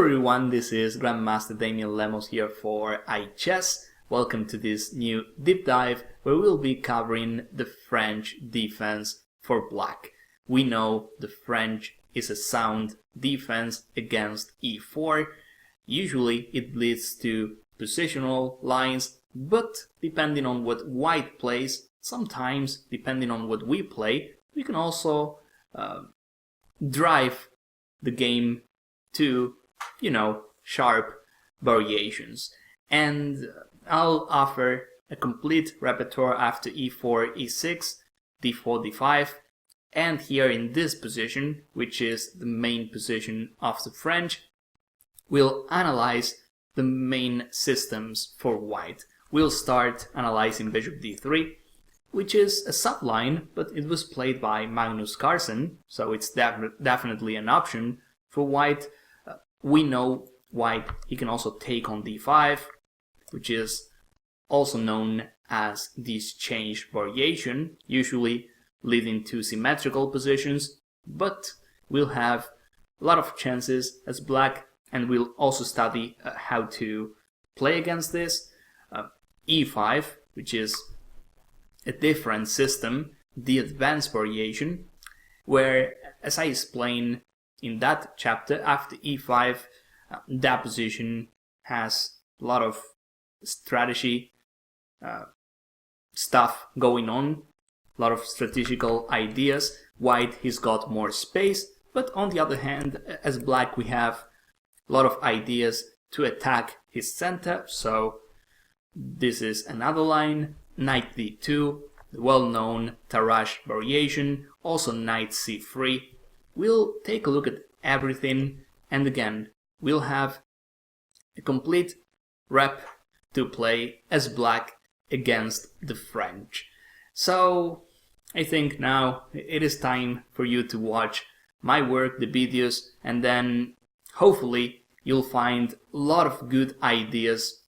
Hello everyone, this is Grandmaster Damian Lemos here for iChess. Welcome to this new deep dive where we'll be covering the French defense for black. We know the French is a sound defense against e4. Usually it leads to positional lines, but depending on what white plays, sometimes depending on what we play, we can also drive the game to, sharp variations. And I'll offer a complete repertoire after e4, e6, d4, d5, and here in this position, which is the main position of the French, we'll analyze the main systems for white. We'll start analyzing bishop d3, which is a subline, but it was played by Magnus Carlsen, so it's definitely an option for white. We know white, he can also take on d5, which is also known as this change variation, usually leading to symmetrical positions, but we'll have a lot of chances as black, and we'll also study how to play against this. e5, which is a different system, the advanced variation, where, as I explained in that chapter, after e5, that position has a lot of strategy stuff going on, a lot of strategical ideas. White, he's got more space, but on the other hand, as black, we have a lot of ideas to attack his center, so this is another line. Knight d2, the well-known Tarrasch variation, also knight c3. We'll take a look at everything, and again, we'll have a complete rep to play as black against the French. So I think now it is time for you to watch my work, the videos, and then hopefully you'll find a lot of good ideas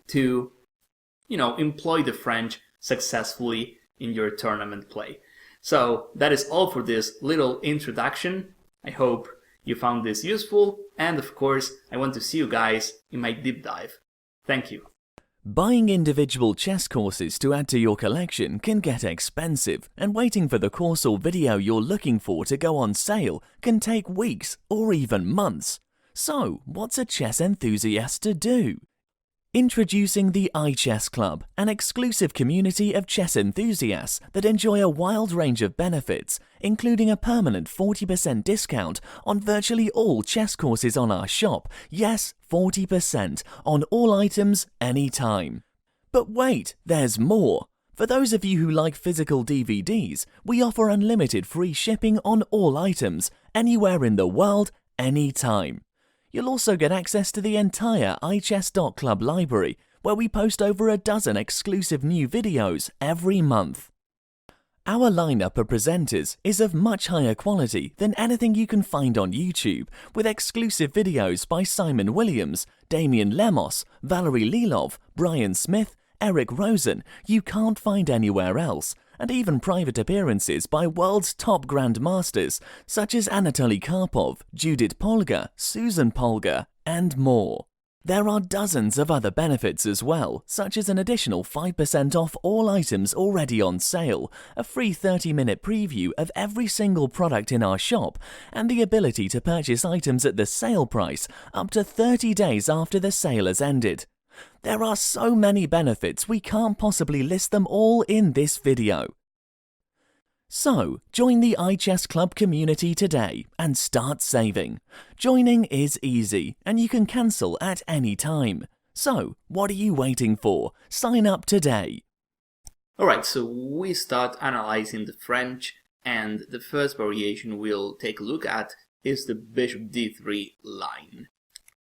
to, employ the French successfully in your tournament play. So that is all for this little introduction. I hope you found this useful, and of course I want to see you guys in my deep dive. Thank you. Buying individual chess courses to add to your collection can get expensive, and waiting for the course or video you're looking for to go on sale can take weeks or even months. So, what's a chess enthusiast to do? Introducing the iChess Club, an exclusive community of chess enthusiasts that enjoy a wild range of benefits, including a permanent 40% discount on virtually all chess courses on our shop. Yes, 40% on all items anytime. But wait, there's more. For those of you who like physical DVDs, we offer unlimited free shipping on all items, anywhere in the world, anytime. You'll also get access to the entire iChess.club library, where we post over a dozen exclusive new videos every month. Our lineup of presenters is of much higher quality than anything you can find on YouTube, with exclusive videos by Simon Williams, Damian Lemos, Valerie Lilov, Brian Smith, Eric Rosen you can't find anywhere else, and even private appearances by world's top grandmasters such as Anatoly Karpov, Judith Polgar, Susan Polgar, and more. There are dozens of other benefits as well, such as an additional 5% off all items already on sale, a free 30-minute preview of every single product in our shop, and the ability to purchase items at the sale price up to 30 days after the sale has ended. There are so many benefits we can't possibly list them all in this video. So, join the iChess Club community today and start saving. Joining is easy and you can cancel at any time. So, what are you waiting for? Sign up today. Alright, so we start analyzing the French, and the first variation we'll take a look at is the bishop d3 line.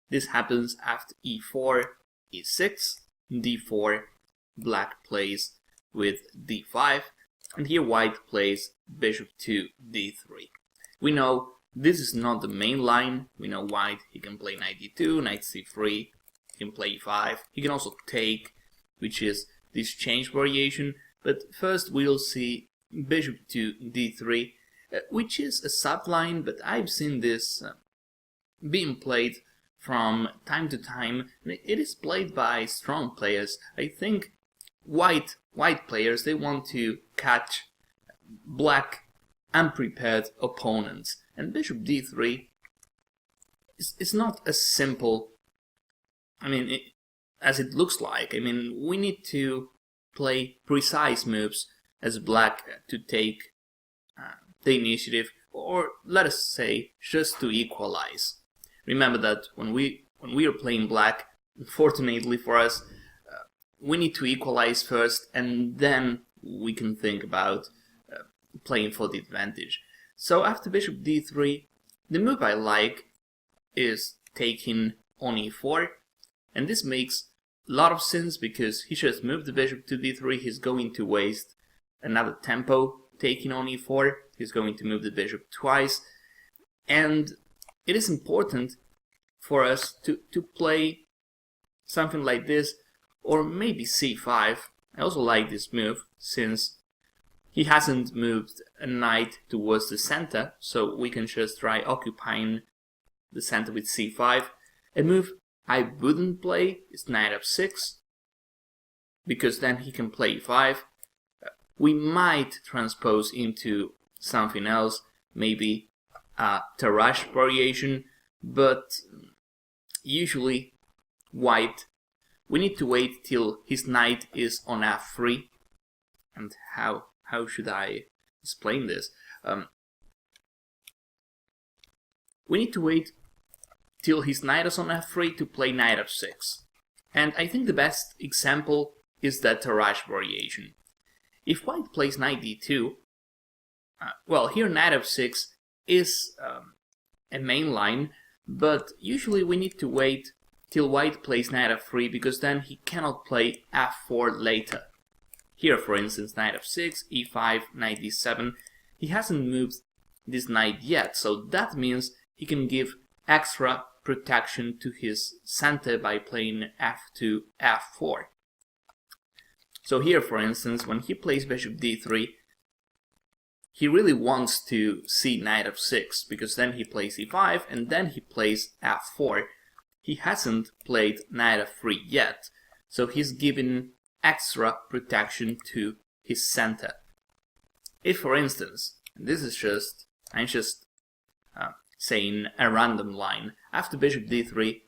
This happens after e4, e6, d4, black plays with d5, and here white plays bishop to d3. We know this is not the main line. We know white, he can play knight d2, knight c3, he can play e5, he can also take, which is this change variation, but first we'll see bishop to d3, which is a subline, but I've seen this being played from time to time. It is played by strong players. I think white players, they want to catch black unprepared opponents. And bishop d3 is not as simple, as it looks like. We need to play precise moves as black to take the initiative, or let us say just to equalize. Remember that when we are playing black, unfortunately for us, we need to equalize first, and then we can think about playing for the advantage. So after bishop d3, the move I like is taking on e4, and this makes a lot of sense because he just moved the bishop to d3. He's going to waste another tempo taking on e4. He's going to move the bishop twice, and it is important for us to play something like this, or maybe c5. I also like this move since he hasn't moved a knight towards the center, so we can just try occupying the center with c5. A move I wouldn't play is knight f6, because then he can play e5. We might transpose into something else, maybe a Tarrasch variation, but usually white, we need to wait till his knight is on f3. And how should I explain this? We need to wait till his knight is on f3 to play knight f6. And I think the best example is the Tarrasch variation. If white plays knight d2, well, here knight f6 is a main line, but usually we need to wait till white plays knight f3, because then he cannot play f4 later. Here, for instance, knight f6, e5, knight d7, he hasn't moved this knight yet, so that means he can give extra protection to his center by playing f2, f4. So here, for instance, when he plays bishop d3, he really wants to see knight f6, because then he plays e5 and then he plays f4. He hasn't played knight f3 yet, so he's giving extra protection to his center. If, for instance, and this is just, I'm just saying a random line, after bishop d3,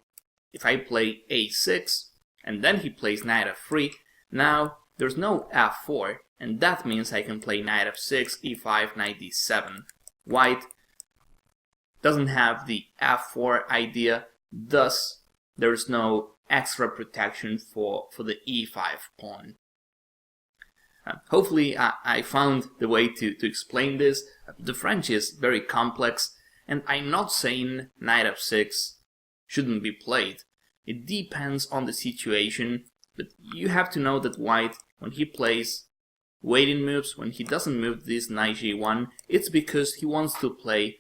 if I play a6 and then he plays knight f3, now there's no f4, and that means I can play knight f6, e5, knight d7. White doesn't have the f4 idea, thus there's no extra protection for the e5 pawn. Hopefully I found the way to explain this. The French is very complex, and I'm not saying knight f6 shouldn't be played. It depends on the situation, but you have to know that white, when he plays waiting moves, when he doesn't move this knight g1, it's because he wants to play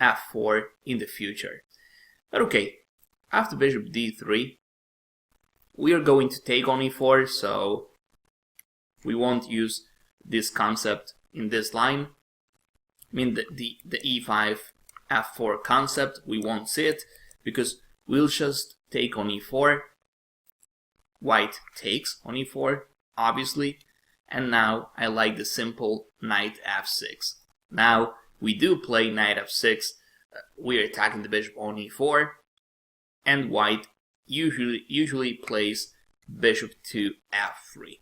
f4 in the future. But okay, after bishop d3, we are going to take on e4, so we won't use this concept in this line. The e5 f4 concept, we won't see it, because we'll just take on e4. White takes on e4, obviously, and now I like the simple knight f6. Now we do play knight f6, we're attacking the bishop on e4, and white usually plays bishop to f3.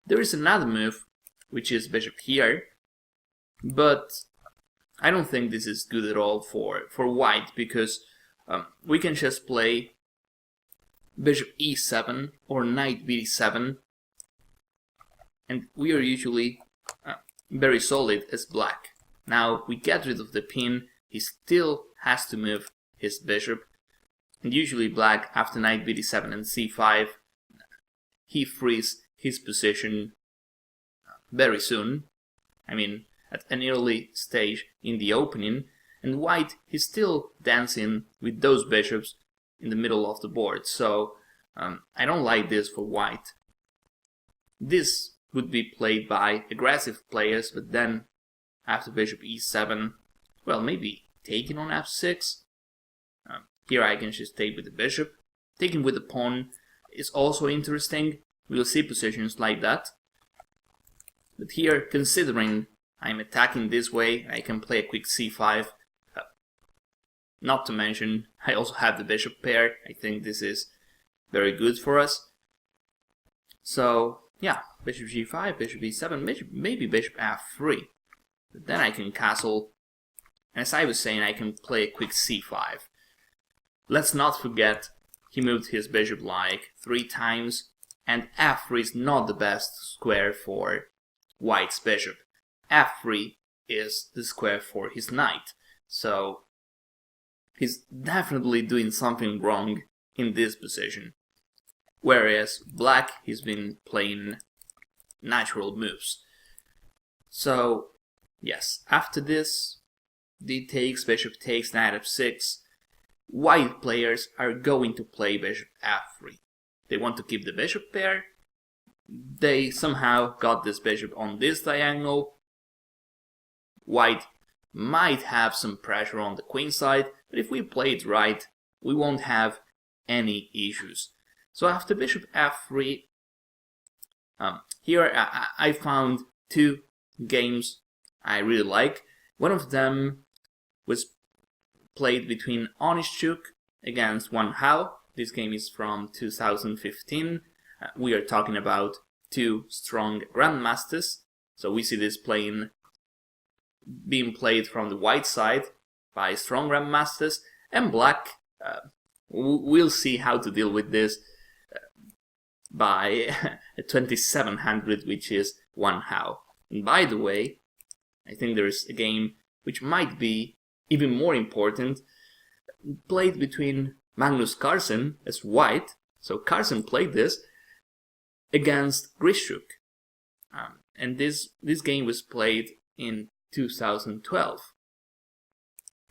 There is another move, which is bishop here, but I don't think this is good at all for white, because we can just play bishop e7 or knight b7, and we are usually very solid as black. Now we get rid of the pin, he still has to move his bishop, and usually black, after knight b7 and c5, he frees his position very soon, at an early stage in the opening, and white, he's still dancing with those bishops in the middle of the board, so I don't like this for white. This would be played by aggressive players, but then after bishop e7, well, maybe taking on f6. Here I can just take with the bishop. Taking with the pawn is also interesting. We'll see positions like that. But here, considering I'm attacking this way, I can play a quick c5. Not to mention, I also have the bishop pair. I think this is very good for us. So, yeah, bishop g5, bishop e7, maybe bishop f3. But then I can castle. As I was saying, I can play a quick c5. Let's not forget, he moved his bishop like 3 times, and f3 is not the best square for white's bishop. f3 is the square for his knight, so he's definitely doing something wrong in this position. Whereas black, he's been playing natural moves. So, yes, after this, d takes, bishop takes, knight f6. White players are going to play bishop f3. They want to keep the bishop pair. They somehow got this bishop on this diagonal. White might have some pressure on the queen side, but if we play it right, we won't have any issues. So after bishop f3, here I found 2 games I really like. One of them was played between Grischuk against Wan Hao. This game is from 2015. We are talking about 2 strong grandmasters. So we see this being played from the white side by strong grandmasters, and black, we'll see how to deal with this by a 2700, which is Wan Hao. And by the way, I think there's a game which might be even more important, played between Magnus Carlsen as white. So Carlsen played this against Grischuk, and this game was played in 2012.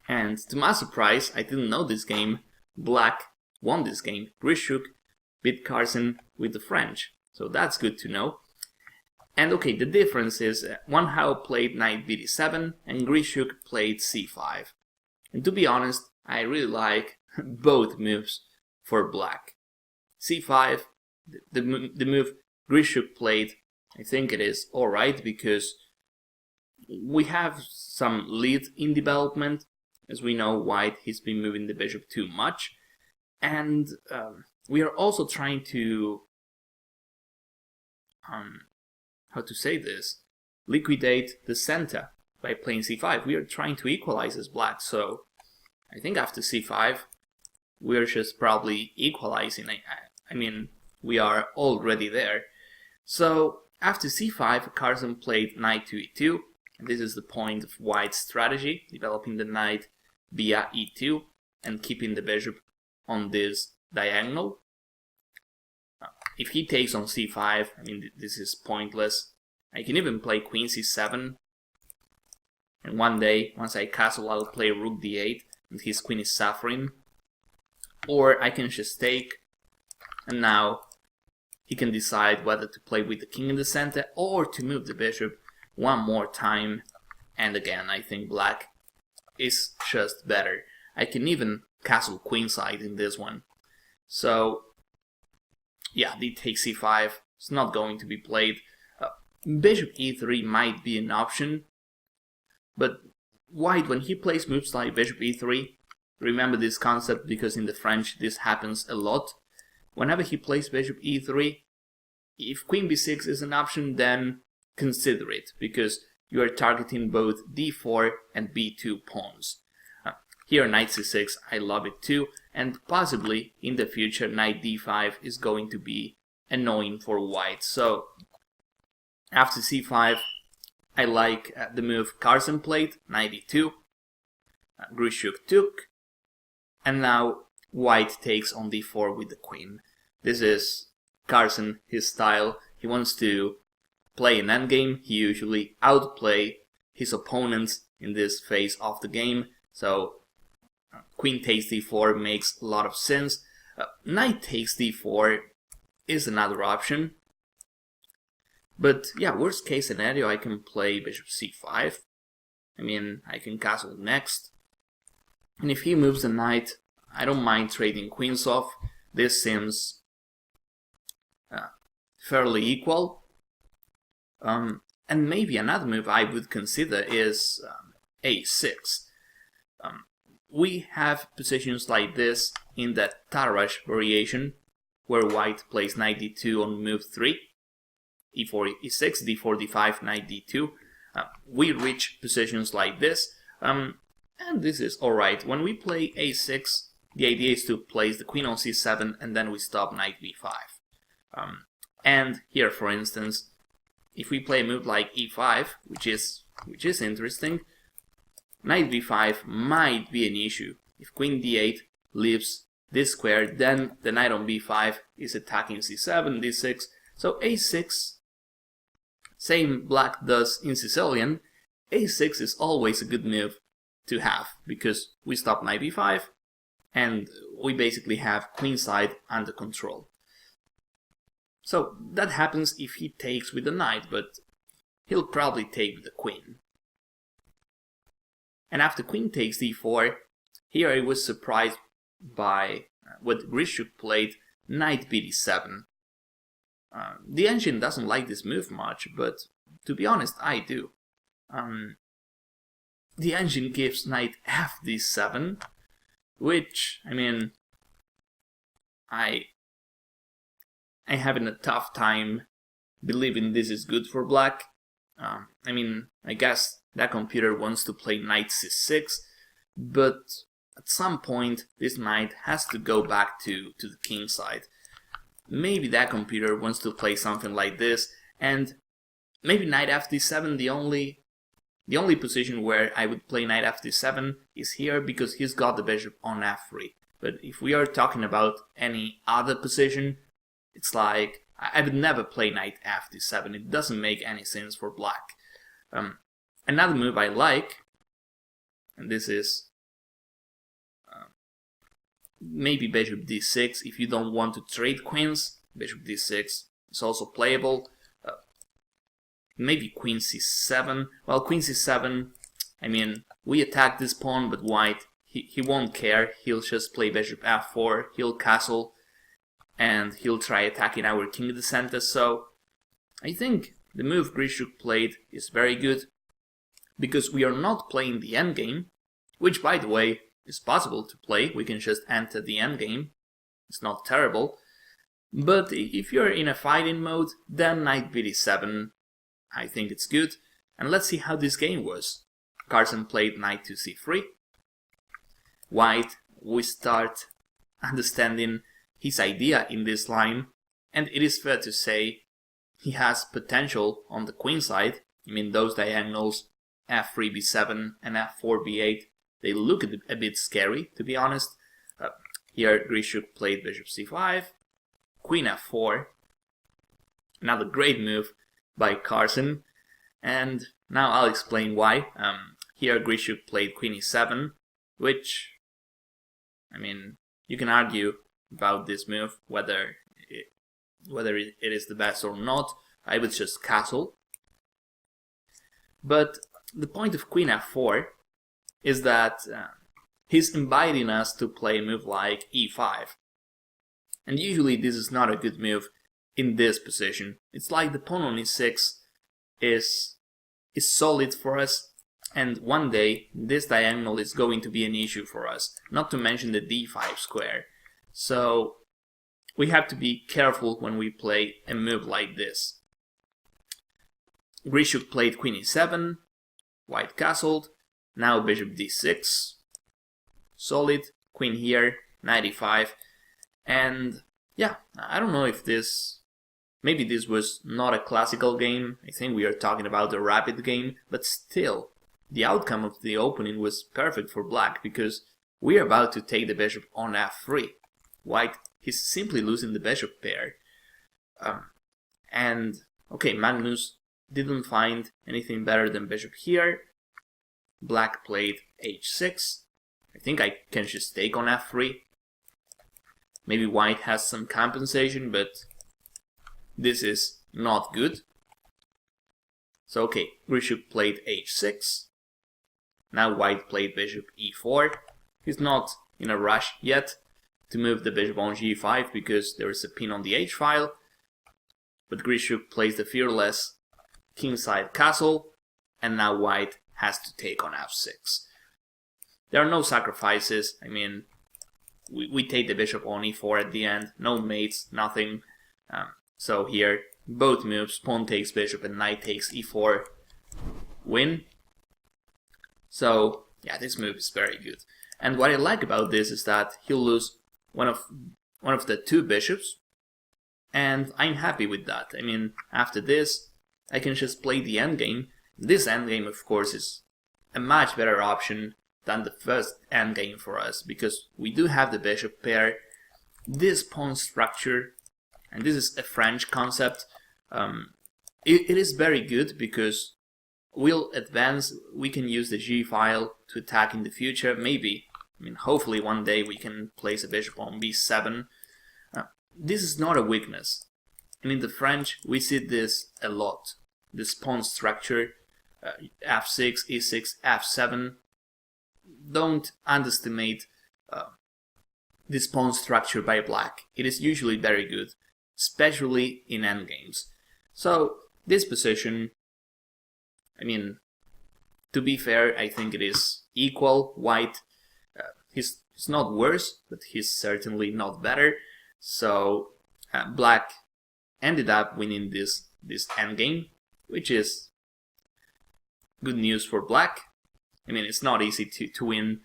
And to my surprise, I didn't know this game. Black won this game. Grischuk beat Carlsen with the French, so that's good to know. And okay, the difference is Wan Hao played knight bd7 and Grischuk played c5. And to be honest, I really like both moves for black. c5, the move Grischuk played, I think it is alright because we have some lead in development. As we know, white, he's been moving the bishop too much. And we are also trying to how to say this, liquidate the center by playing c5. We are trying to equalize as black, so I think after c5 we're just probably equalizing. I mean, we are already there. So after c5, Carlsen played knight to e2, and this is the point of white's strategy, developing the knight via e2 and keeping the bishop on this diagonal. If he takes on c5, I mean, this is pointless. I can even play queen c7. And one day, once I castle, I'll play rook d8, and his queen is suffering. Or I can just take, and now he can decide whether to play with the king in the center or to move the bishop one more time. And again, I think black is just better. I can even castle queenside in this one. So yeah, d takes c5, it's not going to be played. Bishop e3 might be an option, but white, when he plays moves like bishop e3, remember this concept because in the French this happens a lot. Whenever he plays bishop e3, if queen b6 is an option, then consider it, because you are targeting both d4 and b2 pawns. Here knight c6, I love it too, and possibly in the future knight d5 is going to be annoying for white. So after c5, I like the move Carlsen played, knight e2, Grischuk took, and now white takes on d4 with the queen. This is Carlsen, his style. He wants to play an endgame. He usually outplay his opponents in this phase of the game. So queen takes d4 makes a lot of sense. Knight takes d4 is another option. But yeah, worst case scenario, I can play bishop c5. I mean, I can castle next. And if he moves the knight, I don't mind trading queens off. This seems fairly equal. And maybe another move I would consider is a6. We have positions like this in the Tarrasch variation, where white plays knight d2 on move 3, e4, e6, d4, d5, knight d2. We reach positions like this, and this is alright. When we play a6, the idea is to place the queen on c7 and then we stop knight b5. And here, for instance, if we play a move like e5, which is interesting, knight b5 might be an issue. If queen d8 leaves this square, then the knight on b5 is attacking c7, d6. So a6, same black does in Sicilian, a6 is always a good move to have, because we stop knight b5 and we basically have queenside under control. So that happens if he takes with the knight, but he'll probably take with the queen. And after queen takes d4, here I was surprised by what Grischuk played, knight bd7. The engine doesn't like this move much, but to be honest, I do. The engine gives knight fd7, which, I mean, I'm having a tough time believing this is good for black. I mean, I guess that computer wants to play knight c6, but at some point this knight has to go back to the king side. Maybe that computer wants to play something like this, and maybe knight fd7, the only position where I would play knight fd7 is here, because he's got the bishop on f3. But if we are talking about any other position, it's like I would never play knight fd7. It doesn't make any sense for black. Another move I like, and this is maybe bishop d6. If you don't want to trade queens, bishop d6 is also playable. Maybe queen c7. Well, queen c7, I mean, we attack this pawn, but white, he won't care. He'll just play bishop f4, he'll castle, and he'll try attacking our king in the center. So I think the move Grischuk played is very good, because we are not playing the endgame, which, by the way, is possible to play. We can just enter the endgame. It's not terrible. But if you're in a fighting mode, then knight bd7, I think it's good. And let's see how this game was. Carson played knight to c3. White, we start understanding his idea in this line, and it is fair to say he has potential on the queen side. I mean, those diagonals f3 b7 and f4 b8, they look a bit scary, to be honest. Here Grischuk played bishop c5, queen f4, another great move by Carson, and now I'll explain why. Here Grischuk played queen e7, which, I mean, you can argue about this move, whether it is the best or not. I would just castle. But the point of queen f4 is that he's inviting us to play a move like e5. And usually this is not a good move in this position. It's like the pawn on e6 is solid for us, and one day this diagonal is going to be an issue for us, not to mention the d5 square. So we have to be careful when we play a move like this. Grischuk played queen e7, white castled, now bishop d6, solid, queen here, knight e5, and yeah, I don't know if maybe this was not a classical game. I think we are talking about a rapid game, but still, the outcome of the opening was perfect for black, because we are about to take the bishop on f3. White, he's simply losing the bishop pair. And, okay, Magnus didn't find anything better than bishop here. Black played h6. I think I can just take on f3. Maybe white has some compensation, but this is not good. So okay, Grischuk played h6. Now white played bishop e4. He's not in a rush yet to move the bishop on g5 because there is a pin on the h-file, but Grischuk plays the fearless kingside castle, and now white has to take on f6. There are no sacrifices. I mean, we take the bishop on e4 at the end, no mates, nothing. So here, both moves, pawn takes bishop and knight takes e4, win. So yeah, this move is very good. And what I like about this is that he'll lose one of the two bishops, and I'm happy with that. I mean, after this, I can just play the endgame. This endgame, of course, is a much better option than the first endgame for us, because we do have the bishop pair, this pawn structure, and this is a French concept. It is very good because we'll advance, we can use the g-file to attack in the future, maybe, I mean, hopefully one day we can place a bishop on b7. This is not a weakness, and in the French we see this a lot, this pawn structure, f6, e6, f7. Don't underestimate this pawn structure by black. It is usually very good, especially in endgames. So this position, I mean, to be fair, I think it is equal. White, he's not worse, but he's certainly not better. So black ended up winning this endgame, which is good news for black. I mean, it's not easy to win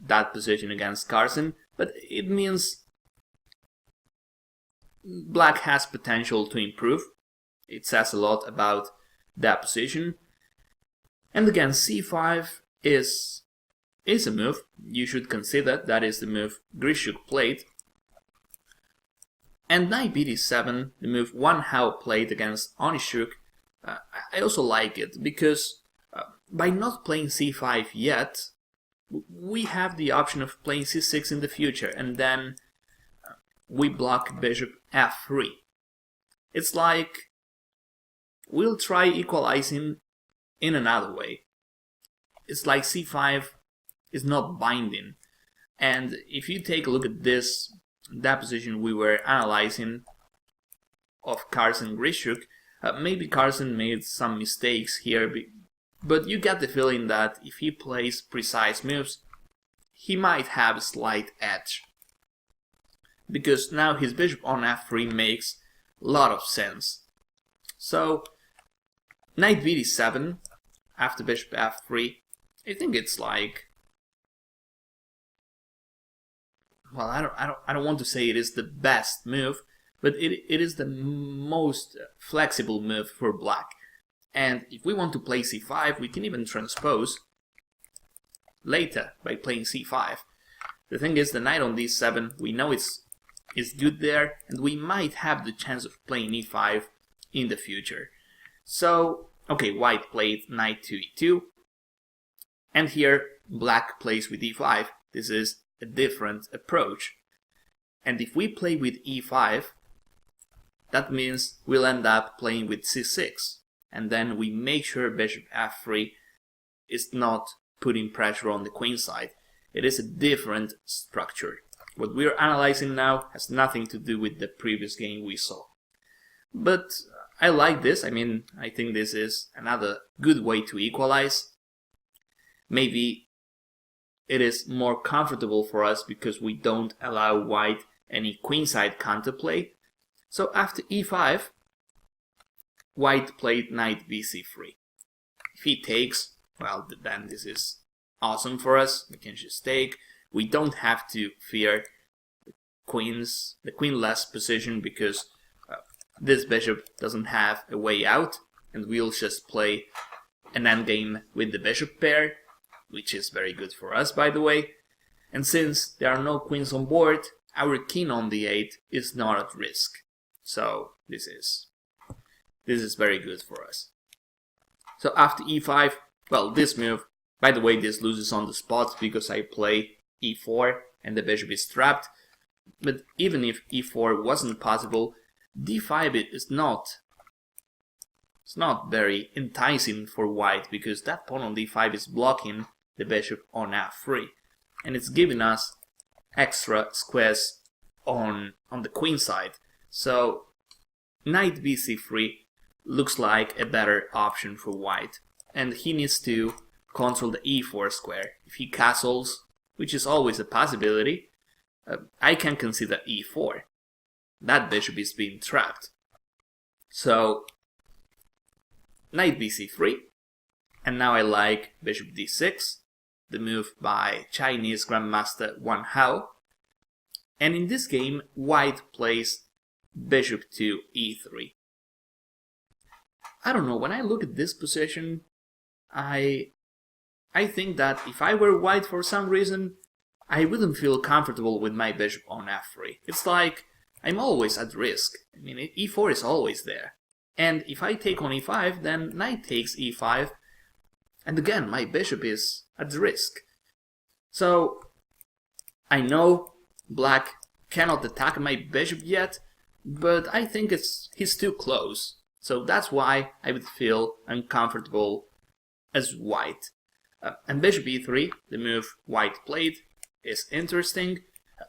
that position against Carson, but it means black has potential to improve. It says a lot about that position. And again, c5 is a move you should consider. That is the move Grischuk played. And knight bd7, the move Wan Hao played against Onischuk, I also like it because by not playing c5 yet, we have the option of playing c6 in the future, and then we block bishop f3. It's like we'll try equalizing in another way. It's like c5 is not binding, and if you take a look at that position we were analyzing of Carson Grischuk, maybe Carson made some mistakes here, but you get the feeling that if he plays precise moves, he might have a slight edge. Because now his bishop on f3 makes a lot of sense. So, knight bd7 after bishop f3, I think it's like, well, I don't want to say it is the best move, but it is the most flexible move for black. And if we want to play c5, we can even transpose later by playing c5. The thing is, the knight on d7, we know it's good there, and we might have the chance of playing e5 in the future. So, okay, white played knight to e2, and here black plays with e5. This is a different approach. And if we play with e5, that means we'll end up playing with c6. And then we make sure bishop f3 is not putting pressure on the queen side. It is a different structure. What we are analyzing now has nothing to do with the previous game we saw. But I like this. I mean, I think this is another good way to equalize. Maybe it is more comfortable for us because we don't allow white any queenside counterplay. So after e5, white played knight bc3. If he takes, well, then this is awesome for us. We can just take. We don't have to fear the queenless position because this bishop doesn't have a way out, and we'll just play an endgame with the bishop pair, which is very good for us, by the way. And since there are no queens on board, our king on d8 is not at risk. So this is very good for us. So after e5, well, this move, by the way, this loses on the spot because I play e4 and the bishop is trapped. But even if e4 wasn't possible, d5 is not very enticing for white because that pawn on d5 is blocking the bishop on f3, and it's giving us extra squares on the queen side. So knight bc3 looks like a better option for white, and he needs to control the e4 square. If he castles, which is always a possibility, I can consider e4. That bishop is being trapped. So knight bc3, and now I like bishop d6, the move by Chinese Grandmaster Wan Hao. And in this game, white plays bishop to e3. I don't know, when I look at this position, I think that if I were white for some reason, I wouldn't feel comfortable with my bishop on f3. It's like I'm always at risk. I mean, e4 is always there. And if I take on e5, then knight takes e5, and again, my bishop is at risk. So, I know black cannot attack my bishop yet, but I think he's too close. So that's why I would feel uncomfortable as white. And bishop e3, the move white played, is interesting.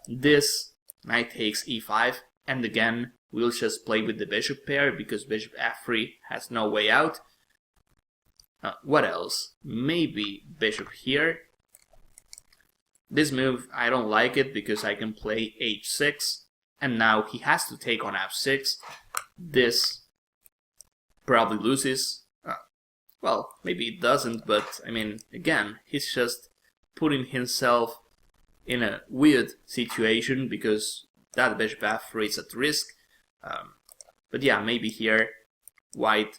This knight takes e5, and again, we'll just play with the bishop pair because bishop f3 has no way out. What else? Maybe bishop here. This move, I don't like it because I can play h6, and now he has to take on f6. This probably loses. Well, maybe it doesn't, but I mean, again, he's just putting himself in a weird situation because that bishop f3 is at risk. But yeah, maybe here, white,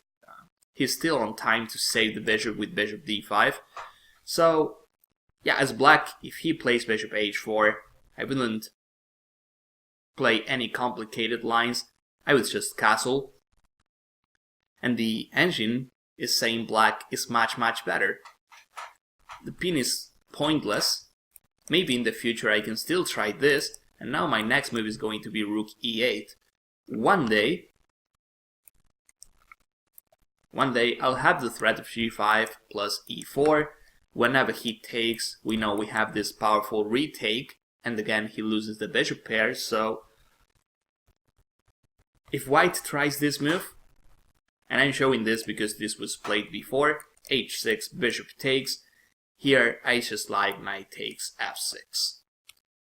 he's still on time to save the bishop with bishop d5. So, yeah, as black, if he plays bishop h4, I wouldn't play any complicated lines. I would just castle. And the engine is saying black is much better. The pin is pointless. Maybe in the future I can still try this, and now my next move is going to be rook e8. One day I'll have the threat of g5 plus e4. Whenever he takes, we know we have this powerful retake, and again he loses the bishop pair, so if white tries this move, and I'm showing this because this was played before, h6, bishop takes. Here I just like knight takes f6.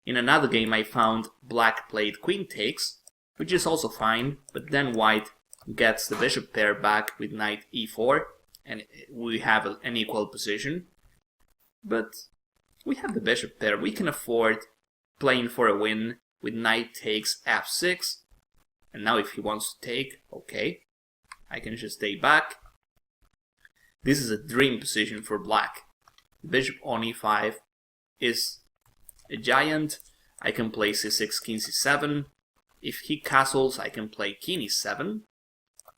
In another game I found black played queen takes, which is also fine, but then white gets the bishop pair back with knight e4, and we have an equal position. But we have the bishop pair, we can afford playing for a win with knight takes f6, and now if he wants to take, okay, I can just stay back. This is a dream position for black. Bishop on e5 is a giant. I can play c6, king c7. If he castles, I can play king e7.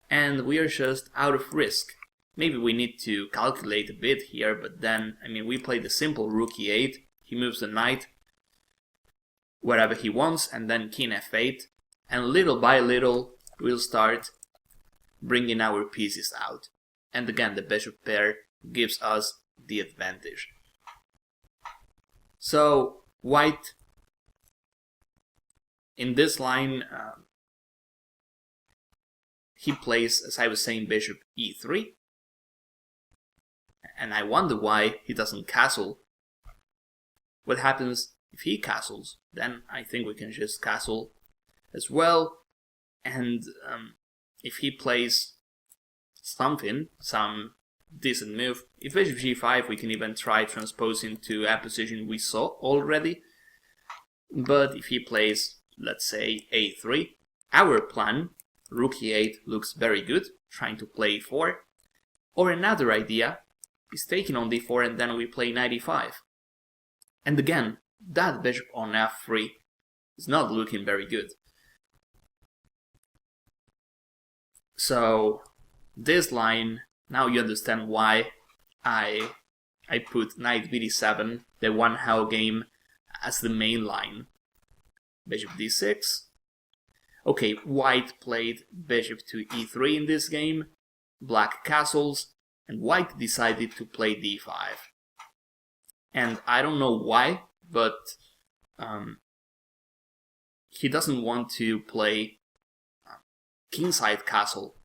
And we are just out of risk. Maybe we need to calculate a bit here, but then, I mean, we play the simple rook e8. He moves the knight wherever he wants, and then king f8. And little by little, we'll start bringing our pieces out. And again, the bishop pair gives us the advantage. So, white, in this line, he plays, as I was saying, bishop e3. And I wonder why he doesn't castle. What happens if he castles? Then I think we can just castle as well. And if he plays something, some decent move, if bishop g5, we can even try transposing to a position we saw already. But if he plays, let's say, a3, our plan, rook e8, looks very good, trying to play e4. Or another idea is taking on d4 and then we play knight e5. And again, that bishop on f3 is not looking very good. So, this line, now you understand why I put knight bd7, the Wan Hao game, as the main line. Bishop d6. Okay, white played bishop to e3 in this game, black castles, and white decided to play d5. And I don't know why, but he doesn't want to play kingside castle.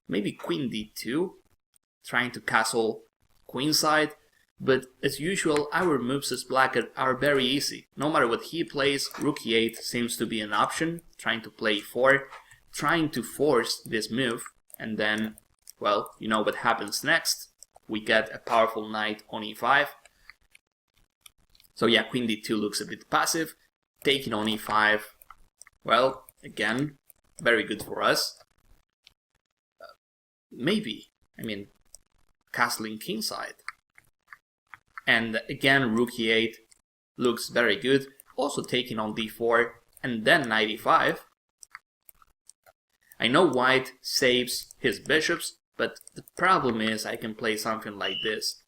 Maybe queen d2, trying to castle queenside. But as usual, our moves as black are very easy. No matter what he plays, rook e8 seems to be an option, trying to play e4, trying to force this move, and then, well, you know what happens next. We get a powerful knight on e5. So yeah, queen d2 looks a bit passive. Taking on e5, well, again, very good for us. Maybe, I mean, castling kingside. And again, rook e8 looks very good. Also taking on d4 and then knight e5. I know white saves his bishops, but the problem is I can play something like this.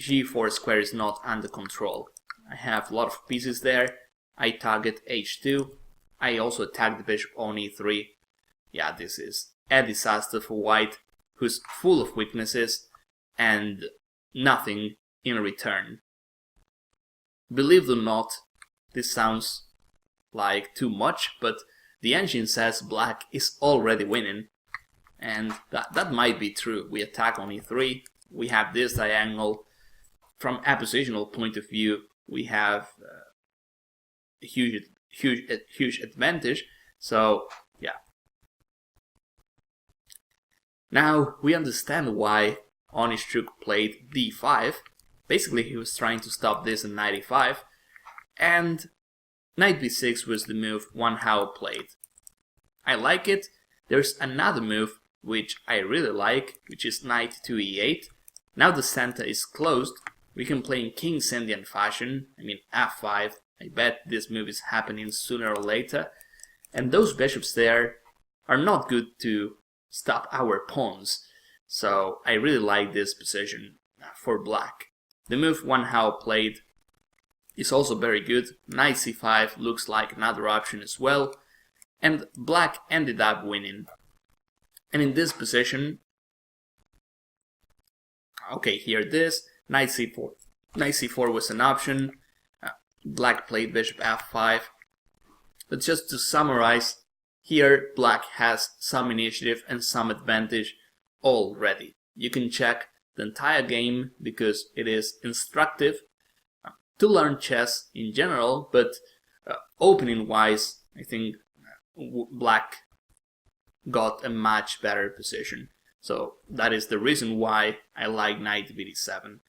g4 square is not under control. I have a lot of pieces there. I target h2. I also attack the bishop on e3. Yeah, this is a disaster for white, who's full of weaknesses and nothing in return. Believe it or not, this sounds like too much, but the engine says black is already winning, and that might be true. We attack on e3, we have this diagonal. From a positional point of view, we have a huge advantage, so yeah. Now we understand why Grischuk played d5. Basically, he was trying to stop this in knight e5, and knight b6 was the move Wang Hao played. I like it. There's another move which I really like, which is knight to e8. Now the center is closed. We can play in King's Indian fashion, I mean f5. I bet this move is happening sooner or later. And those bishops there are not good to stop our pawns. So I really like this position for black. The move Wang Hao played is also very good. Knight c5 looks like another option as well. And black ended up winning. And in this position, okay, here it is, knight c4. Knight c4 was an option. Black played bishop f5. But just to summarize, here black has some initiative and some advantage already. You can check the entire game because it is instructive to learn chess in general, but opening wise, I think black got a much better position. So that is the reason why I like knight bd7.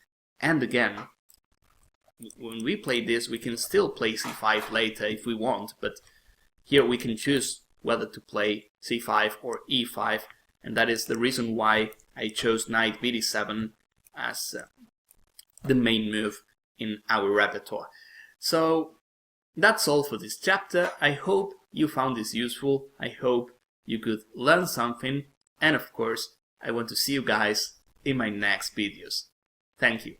And again, when we play this, we can still play c5 later if we want, but here we can choose whether to play c5 or e5, and that is the reason why I chose knight bd7 as the main move in our repertoire. So that's all for this chapter. I hope you found this useful. I hope you could learn something, and of course I want to see you guys in my next videos. Thank you.